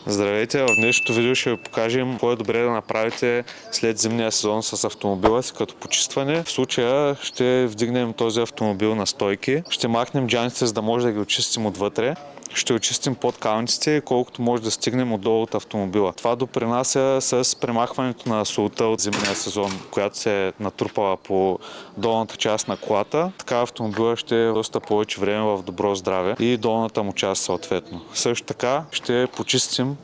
Здравейте, в днешното видео ще ви покажем какво е добре да направите след зимния сезон с автомобила си като почистване. В случая ще вдигнем този автомобил на стойки, ще махнем джаните, за да може да ги очистим отвътре. Ще очистим подкалниците, колкото може да стигнем отдолу от автомобила. Това допринася с премахването на солта от зимния сезон, която се е натрупала по долната част на колата. Така автомобила ще е доста повече време в добро здраве и долната му част съответно. Също така ще почистим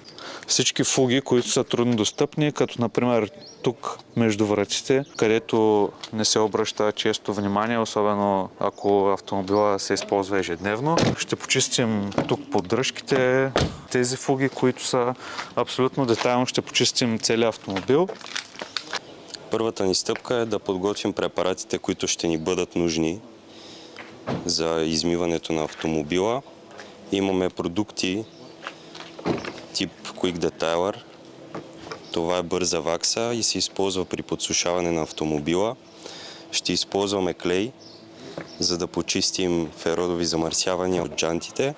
всички фуги, които са трудно достъпни, като например тук между вратите, където не се обръща често внимание, особено ако автомобила се използва ежедневно. Ще почистим тук поддръжките, тези фуги, които са абсолютно детайлно, ще почистим целия автомобил. Първата ни стъпка е да подготвим препаратите, които ще ни бъдат нужни за измиването на автомобила. Имаме продукти тип Quick Detailer. Това е бърза вакса и се използва при подсушаване на автомобила. Ще използваме клей, за да почистим феродови замърсявания от джантите.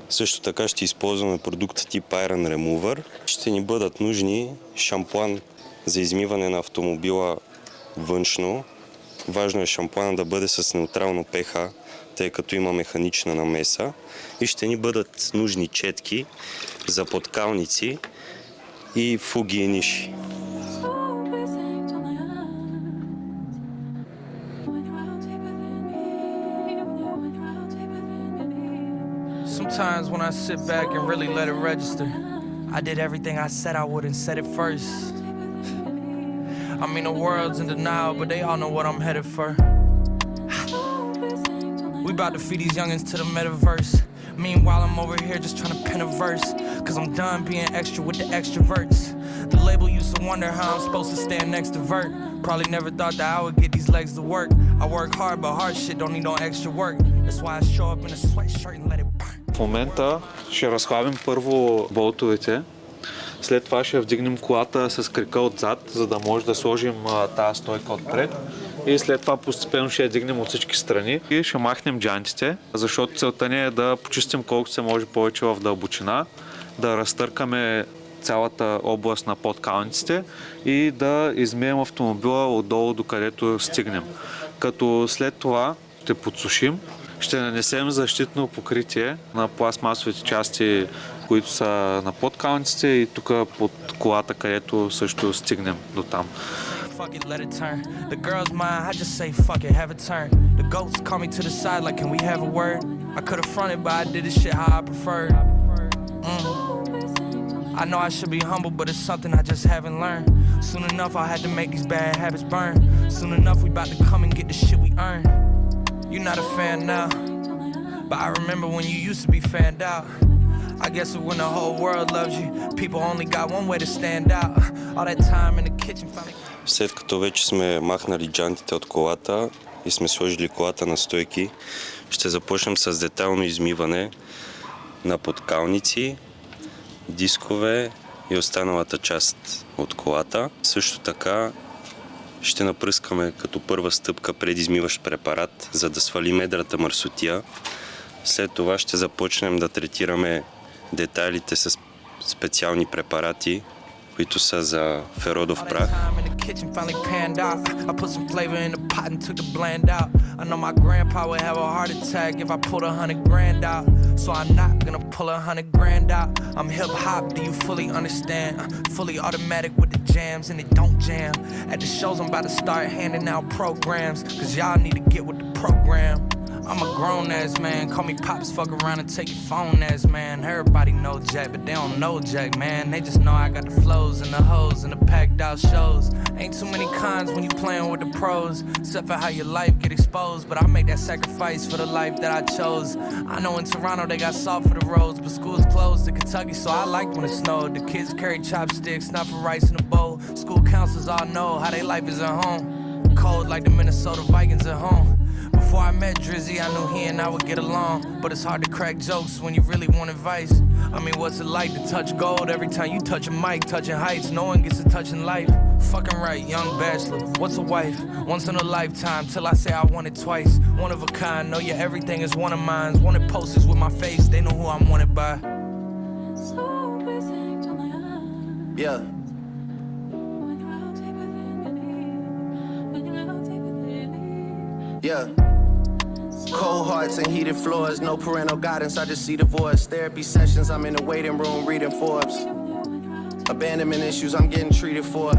Също така ще използваме продукт тип Iron Remover. Ще ни бъдат нужни шампуан за измиване на автомобила външно. Важно е шампуана да бъде с неутрално pH, тъй като има механична намеса. И ще ни бъдат нужни четки за подкалници и фуги и ниши. Sometimes when I sit back and really let it register, I did everything I said I would and said it first. I mean the world's in denial, but they all know what I'm headed for. We about to feed these youngins to the metaverse. Meanwhile, I'm over here just trying to pen a verse, cause I'm done being extra with the extroverts. The label used to wonder how I'm supposed to stand next to Vert. Probably never thought that I would get these legs to work. I work hard, but hard shit don't need no extra work. That's why I show up in a sweatshirt and let it burn. В момента ще разхлабим първо болтовете, след това ще вдигнем колата с крика отзад, за да може да сложим тази стойка отпред. И след това постепенно ще я дигнем от всички страни и ще махнем джантите, защото целта ни е да почистим колкото се може повече в дълбочина, да разтъркаме цялата област на подкалниците и да измием автомобила отдолу до където стигнем. Като след това ще подсушим, ще нанесем защитно покритие на пластмасовите части, които са на подкалниците и тук под колата, където също стигнем до там. Fuck it, let it turn. The girl's mine, I just say fuck it, have a turn. The goats call me to the side like, can we have a word? I could've fronted, but I did this shit how I preferred. I know I should be humble, but it's something I just haven't learned. Soon enough, I'll have to make these bad habits burn. Soon enough, we about to come and get the shit we earn. You're not a fan now, but I remember when you used to be fanned out. I guess when the whole world loves you, people only got one way to stand out. All that time in the kitchen finally... След като вече сме махнали джантите от колата и сме сложили колата на стойки, ще започнем с детайлно измиване на подкалници, дискове и останалата част от колата. Също така ще напръскаме като първа стъпка предизмиващ препарат, за да свалим едрата мърсотия. След това ще започнем да третираме детайлите с специални препарати, които са за феродов прах. So I'm not gonna pull $100,000 out. I'm hip hop, do you fully understand? Fully automatic with the jams and it don't jam. At the shows I'm about to start handing out programs, cause y'all need to get with the program. I'm a grown ass man, call me pops, fuck around and take your phone ass man. Everybody know Jack, but they don't know Jack, man. They just know I got the flows and the hoes and the packed out shows. Ain't too many cons when you playing with the pros, except for how your life get exposed. But I make that sacrifice for the life that I chose. I know in Toronto they got salt for the roads, but school's closed in Kentucky, so I like when it snowed. The kids carry chopsticks, not for rice in a bowl. School counselors all know how they life is at home. Cold like the Minnesota Vikings at home. Before I met Drizzy, I knew he and I would get along. But it's hard to crack jokes when you really want advice. I mean, what's it like to touch gold every time you touch a mic, touching heights? No one gets a touch in life. Fucking right, young bachelor. What's a wife? Once in a lifetime, till I say I want it twice. One of a kind, know your everything is one of mine. Wanted posters with my face, they know who I'm wanted by. Yeah. Yeah. Cold hearts and heated floors, no parental guidance, I just see divorce. Therapy sessions, I'm in the waiting room reading Forbes. Abandonment issues, I'm getting treated for.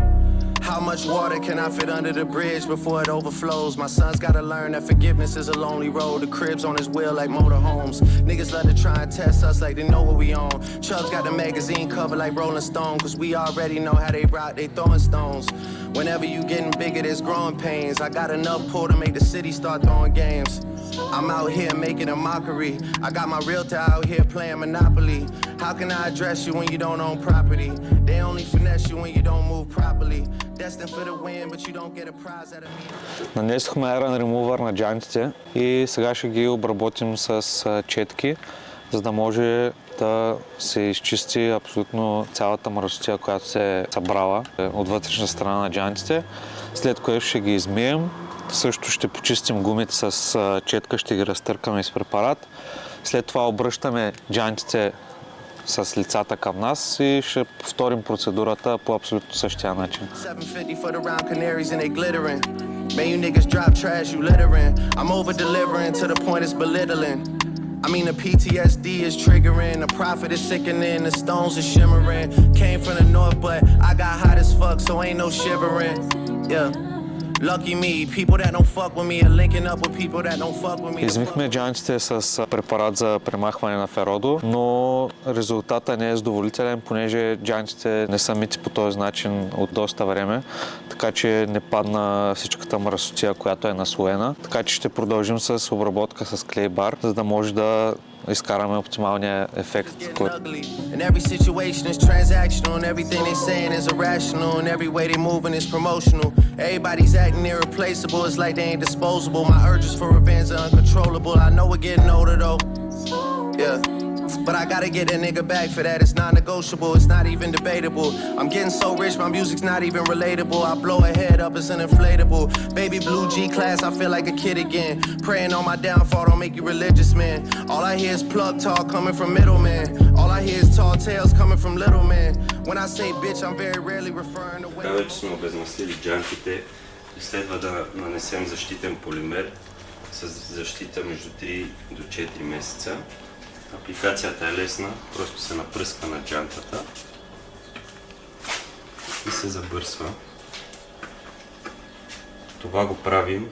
How much water can I fit under the bridge before it overflows? My son's gotta learn that forgiveness is a lonely road. The crib's on his wheel like motorhomes. Niggas love to try and test us like they know what we own. Chubb's got the magazine cover like Rolling Stone, cause we already know how they rock, they throwing stones. Whenever you getting bigger, there's growing pains. I got enough pull to make the city start throwing games. I'm out here making a mockery. I got my realtor out here playing Monopoly. How can I address you when you don't own property? They only finesse you when you don't move properly. Destined for the win, but you don't get a prize out of me. Нанесохме Iron Remover на джантите и сега ще ги обработим с четки, за да може да се изчисти абсолютно цялата мръсотия, която се е събрала от вътрешна страна на джантите, след което ще ги измием. Също ще почистим гумите с четка, ще ги разтъркаме с препарат. След това обръщаме джантите с лицата към нас и ще повторим процедурата по абсолютно същия начин. Man, you niggas drop trash, you littering. I'm over-delivering to the point it's belittling. I mean, the PTSD is triggering, the profit is sickening, the stones are shimmering. Came from the north, but I got hot as fuck, so ain't no shivering. Yeah. Lucky me, people that don't fuck with me are linking up with people that don't fuck with me. Измихме джантите с препарат за премахване на феродо, но резултатът не е задоволителен, понеже джантите не са мити по този начин от доста време, така че не падна всичката мръсотия, която е наслоена. Така че ще продължим с обработка с клейбар, за да може да изкараме оптималния ефект. And every situation is transactional, and everything they saying is irrational, and every way they moving is promotional. Everybody's acting irreplaceable, it's like they ain't disposable. My urges for revenge are uncontrollable. I know we're getting older though. Yeah. But I gotta get a nigga back for that. It's non-negotiable, it's not even debatable. I'm getting so rich, my music's not even relatable. I blow a head up, it's an inflatable. Baby blue G-class, I feel like a kid again. Praying on my downfall, don't make you religious, man. All I hear is plug talk coming from middlemen. All I hear is tall tales coming from little men. When I say bitch, I'm very rarely referring to women. Така вече сме обезмаслили джантите. Следва да нанесем защитен полимер с защита между 3 до 4 месеца. Апликацията е лесна, просто се напръска на джантата и се забърсва. Това го правим,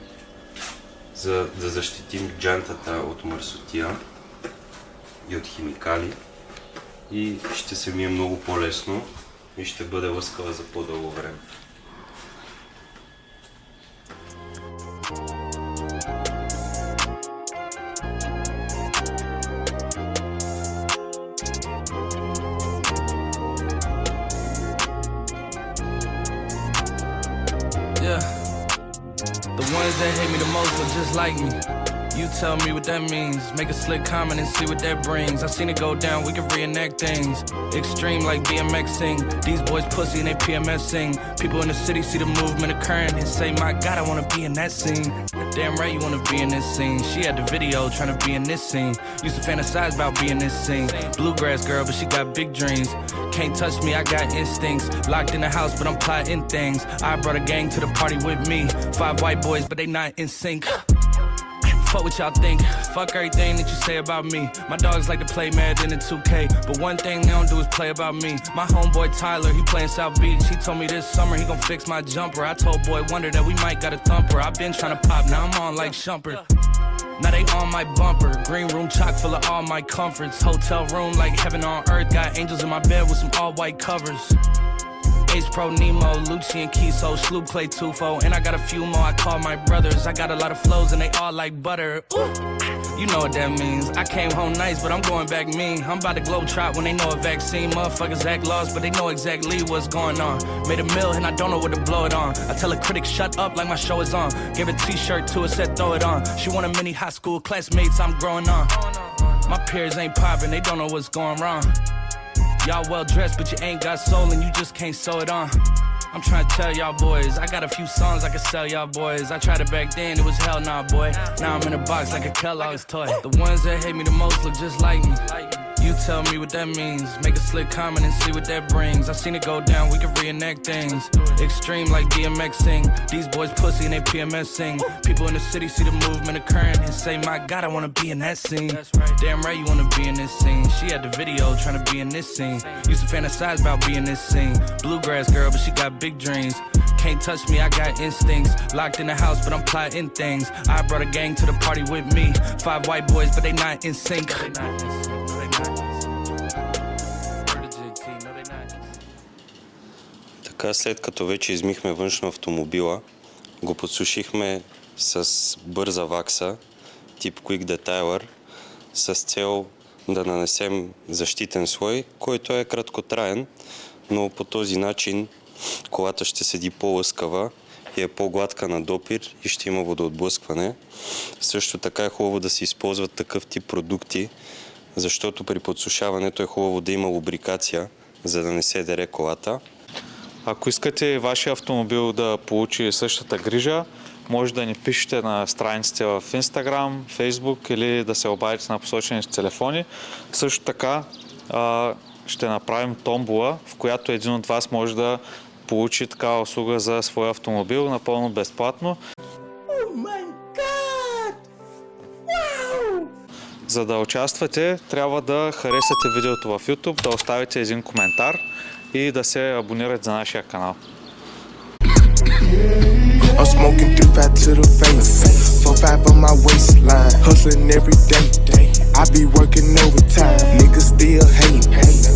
за да защитим джантата от мърсотия и от химикали и ще се мие много по-лесно и ще бъде лъскава за по-дълго време. Yeah, the ones that hate me the most look just like me. You tell me what that means. Make a slick comment and see what that brings. I seen it go down, we can reenact things. Extreme like BMXing. These boys pussy and they PMSing. People in the city see the movement occurring and say, my God, I wanna be in that scene. Damn right you wanna be in this scene. She had the video trying to be in this scene. Used to fantasize about being this scene. Bluegrass girl, but she got big dreams. Can't touch me, I got instincts. Locked in the house, but I'm plotting things. I brought a gang to the party with me. 5 white boys, but they not in sync. Fuck what y'all think. Fuck everything that you say about me. My dogs like to play Madden in 2K, but one thing they don't do is play about me. My homeboy Tyler, he playing South Beach. He told me this summer he gon' fix my jumper. I told Boy Wonder that we might got a thumper. I been tryna pop, now I'm on like Shumpert. Now they on my bumper. Green room chock full of all my comforts. Hotel room like heaven on earth. Got angels in my bed with some all white covers. Ace Pro Nemo, Lucci and Kiso, Sloop Clay Tufo, and I got a few more I call my brothers. I got a lot of flows and they all like butter. Ooh. You know what that means. I came home nice, but I'm going back mean. I'm about to globe trot when they know a vaccine. Motherfuckers act lost, but they know exactly what's going on. Made a meal and I don't know what to blow it on. I tell a critic shut up like my show is on. Gave a t-shirt to her, said throw it on. She want a mini high school classmates, I'm growing on. My peers ain't popping, they don't know what's going wrong. Y'all well dressed, but you ain't got soul and you just can't sew it on. I'm trying to tell y'all boys, I got a few songs I can sell y'all boys. I tried it back then, it was hell nah, boy. Now I'm in a box like a Kellogg's toy. The ones that hate me the most look just like me. You tell me what that means. Make a slick comment and see what that brings. I seen it go down, we can reenact things. Extreme like DMX sing. These boys pussy and they PMS sing. People in the city see the movement occurring and say, my God, I wanna be in that scene. Damn right you wanna be in this scene. She had the video trying to be in this scene. Used to fantasize about being this scene. Bluegrass girl, but she got big dreams. Can't touch me, I got instincts. Locked in the house, but I'm plotting things. I brought a gang to the party with me. 5 white boys, but they not in sync. Така, след като вече измихме външно автомобила, го подсушихме с бърза вакса, тип Quick Detailer, с цел да нанесем защитен слой, който е краткотраен, но по този начин колата ще седи по-лъскава и е по-гладка на допир и ще има водоотблъскване. Също така е хубаво да се използват такъв тип продукти, защото при подсушаването е хубаво да има лубрикация, за да не се дере колата. Ако искате вашия автомобил да получи същата грижа, може да ни пишете на страниците в Instagram, Facebook или да се обадите на посочените телефони. Също така ще направим томбола, в която един от вас може да получи такава услуга за своя автомобил напълно безплатно. За да участвате, трябва да харесате видеото в YouTube, да оставите един коментар и да се абонирате за нашия канал. I'm smoking 3-5 to the face, 4-5 on my waistline, hustling every day. I be working overtime, niggas still hating.